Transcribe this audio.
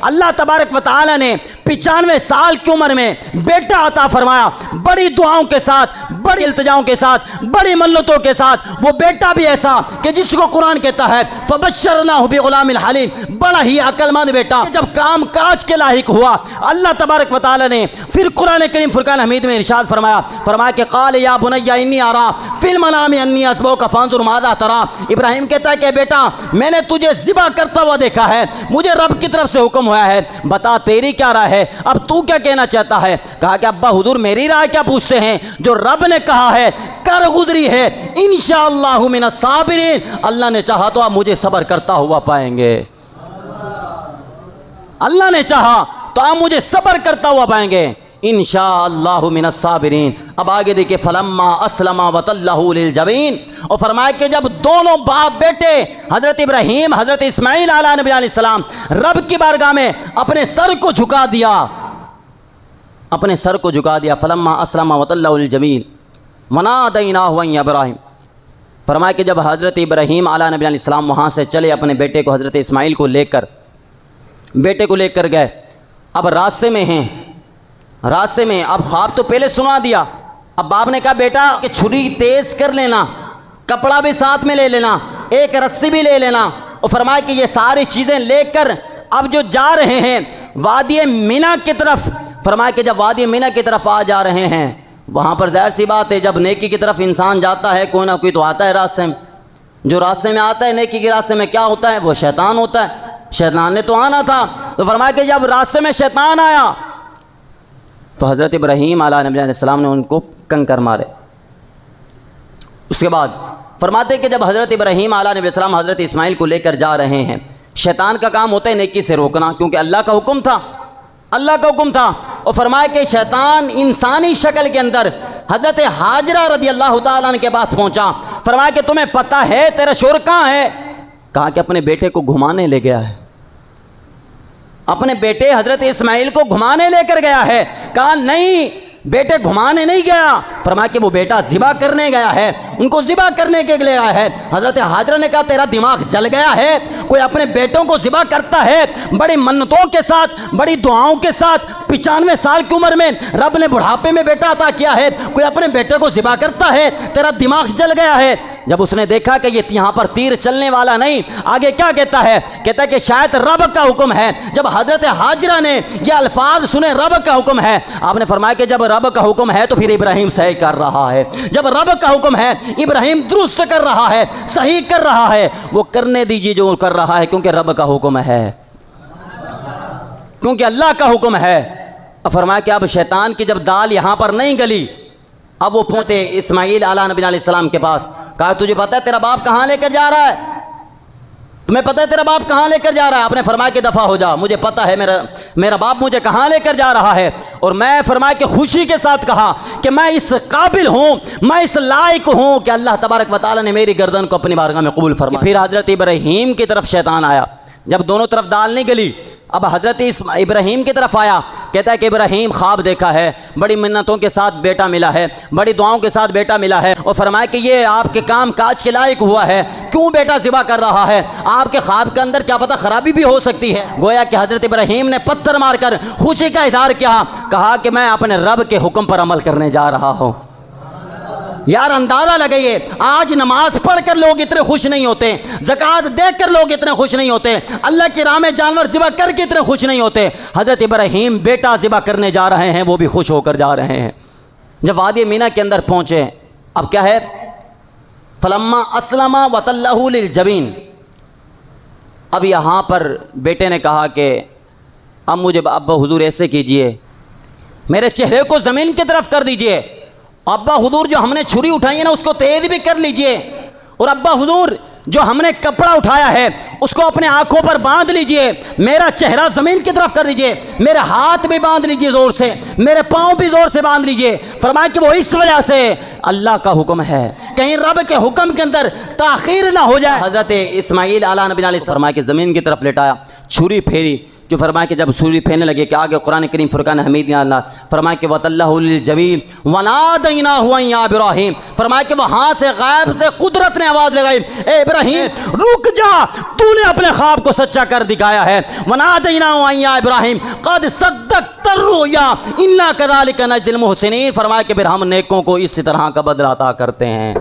अल्लाह तबारक व तआला ने 95 साल की उम्र में बेटा अता फरमाया, बड़ी दुआओं के साथ, बड़ी इल्तिजाओं के साथ, बड़ी मन्नतों के साथ। वो बेटा भी ऐसा कि जिसको कुरान कहता है फबश्शरनाहु बिगुलामिल हलीम, बड़ा ही अक्लमंद बेटा। जब काम काज के लायक हुआ, अल्लाह तबारक व तआला ने फिर कुरान करीम फुरकान हमीद में इरशाद फरमाया कि क़ाल या बुनय्या इन्नी अरा फिल मनामी अन्नी अस्बहुका फंजुर माज़ा तरा। इब्राहिम कहता है कि बेटा मैंने तुझे ज़िबा करता हुआ देखा है, मुझे रब की तरफ से हुक्म हुआ है, बता तेरी क्या राय है, अब तू क्या कहना चाहता है। कहा कि अब्बा हुजूर मेरी राय क्या पूछते हैं, जो रब ने कहा है कर गुजरी है, इंशाअल्लाहु मिनस साबिरीन, अल्लाह ने चाहा तो आप मुझे सब्र करता हुआ पाएंगे, अल्लाह ने चाहा तो आप मुझे सब्र करता हुआ पाएंगे, इंशाअल्लाहु मिनस साबिरीन। अब आगे देखिए फलम्मा अस्लमा वतल्लहु लिल जबीन, और फरमाया कि जब दोनों बाप बेटे हजरत इब्राहीम हजरत इस्माइल अलैहि नबी अलैहि सलाम रब की बारगाह में अपने सर को झुका दिया, अपने सर को झुका दिया। फलम्मा अस्लमा वतल्लहु लिल जबीन वनादैनाहु या इब्राहीम। फरमाया कि जब हजरत इब्राहीम अलैहि नबी अलैहि सलाम वहाँ से चले अपने बेटे को हजरत इस्माइल को लेकर, बेटे को लेकर गए, अब रास्ते में हैं, रास्ते में अब ख्वाब तो पहले सुना दिया। अब बाप ने कहा बेटा कि छुरी तेज कर लेना, कपड़ा भी साथ में ले लेना, एक रस्सी भी ले लेना, और फरमाया कि ये सारी चीज़ें लेकर अब जो जा रहे हैं वादी मिना की तरफ। फरमाया कि जब वादी मिना की तरफ आ जा रहे हैं, वहाँ पर ज़ाहिर सी बात है जब नेकी की तरफ इंसान जाता है कोई ना कोई तो आता है रास्ते में, जो रास्ते में आता है नेकी के रास्ते में क्या होता है, वो शैतान होता है। शैतान ने तो आना था, तो फरमाया कि जब रास्ते में शैतान आया तो हज़रत इब्राहीम अलैहिस्सलाम ने उनको कंकर मारे। उसके बाद फरमाते कि जब हज़रत इब्राहीम अलैहिस्सलाम हज़रत इस्माइल को लेकर जा रहे हैं, शैतान का काम होता है नेकी से रोकना, क्योंकि अल्लाह का हुक्म था, अल्लाह का हुक्म था। और फरमाया कि शैतान इंसानी शक्ल के अंदर हज़रत हाजरा रदी अल्लाह तआला अन्हा के पास पहुँचा। फरमाया कि तुम्हें पता है तेरा शोर कहाँ है। कहा कि अपने बेटे को घुमाने ले गया है, अपने बेटे हजरत इस्माइल को घुमाने लेकर गया है। कहा नहीं बेटे घुमाने नहीं गया, फरमाया कि वो बेटा ज़िबा करने गया है, उनको ज़िबा करने के लिए गया है। हज़रत हाजरा ने कहा तेरा दिमाग जल गया है, कोई अपने बेटों को ज़िबा करता है बड़ी मन्नतों के साथ, बड़ी दुआओं के साथ, 95 साल की उम्र में रब ने बुढ़ापे में बेटा अता किया है, कोई अपने बेटे को ज़िबा करता है, तेरा दिमाग जल गया है। जब उसने देखा कि ये यहाँ पर तीर चलने वाला नहीं, आगे क्या कहता है, कहता है कि शायद रब का हुक्म है। जब हज़रत हाजरा ने ये अल्फाज सुने रब का हुक्म है, आपने फरमाया कि जब रब का हुक्म है तो फिर इब्राहीम सही कर रहा है, जब रब का हुक्म है इब्राहीम दुरुस्त कर रहा है, सही कर रहा है, वो करने दीजिए जो कर रहा है, क्योंकि रब का हुक्म है, क्योंकि अल्लाह का हुक्म है। अब फरमाया कि अब शैतान की जब दाल यहाँ पर नहीं गली, अब वो पहुँचे इस्माइल अलैहि सलाम के पास। कहा तुझे पता है तेरा बाप कहाँ लेकर जा रहा है, तुम्हें पता है तेरा बाप कहाँ लेकर जा रहा है। आपने फरमाया कि दफ़ा हो जा, मुझे पता है मेरा बाप मुझे कहाँ लेकर जा रहा है। और मैं फरमाया कि खुशी के साथ कहा कि मैं इस काबिल हूँ, मैं इस लायक हूँ कि अल्लाह तबारक व तआला ने मेरी गर्दन को अपनी बारगाह में कबूल फरमाया। फिर हज़रत इब्राहीम की तरफ शैतान आया, जब दोनों तरफ दाल नहीं गली, अब हज़रत इब्राहीम की तरफ आया। कहता है कि इब्राहीम ख्वाब देखा है, बड़ी मिन्नतों के साथ बेटा मिला है, बड़ी दुआओं के साथ बेटा मिला है, और फरमाया कि ये आपके काम काज के लायक हुआ है, क्यों बेटा ज़िबा कर रहा है, आपके ख्वाब के अंदर क्या पता खराबी भी हो सकती है। गोया कि हज़रत इब्राहीम ने पत्थर मारकर खुशी का इज़हार किया, कहा कि मैं अपने रब के हुक्म पर अमल करने जा रहा हूँ। यार अंदाज़ा लगाइए, आज नमाज पढ़कर लोग इतने खुश नहीं होते, ज़कात देकर लोग इतने खुश नहीं होते, अल्लाह की राह में जानवर ज़िबा करके इतने खुश नहीं होते। हज़रत इब्राहीम बेटा ज़िबा करने जा रहे हैं, वो भी खुश होकर जा रहे हैं। जब वादी मीना के अंदर पहुँचे, अब क्या है, फलम्मा अस्लमा वतल्लहु लिल जबीन। अब यहाँ पर बेटे ने कहा कि अब मुझे अब्बा हुजूर ऐसे कीजिए, मेरे चेहरे को ज़मीन की तरफ कर दीजिए, अब्बा हुजूर जो हमने छुरी उठाई है ना उसको तेज भी कर लीजिए, और अब्बा हुजूर जो हमने कपड़ा उठाया है उसको अपने आंखों पर बांध लीजिए, मेरा चेहरा ज़मीन की तरफ कर दीजिए, मेरे हाथ भी बांध लीजिए ज़ोर से, मेरे पाँव भी ज़ोर से बांध लीजिए। फरमाया कि वो इस वजह से अल्लाह का हुक्म है, कहीं रब के हुक्म के अंदर ताख़ीर ना हो जाए। हज़रत इस्माइल अलैहि फरमाया कि ज़मीन की तरफ लेटाया, छुरी फेरी, जो फरमाया कि जब छुरी फेरने लगे कि आगे कुरान करीम फुरकान हमीद ने अल्लाह फरमाया कि वतल्लाहुल जमील वनादैना हुआ या इब्राहिम, फरमाया कि वहाँ से गायब से कुदरत ने आवाज़ लगाई, ए इब्राहिम रुक जा, तूने अपने ख्वाब को सच्चा कर दिखाया है। वनादैना हुआ या इब्राहिम कद सद्दक़्ता रुया इन्ना कज़ालिका नज़्ज़िल मुहसिनीन, फरमाया कि फिर हम नेकों को इसी तरह का बदला अता करते हैं।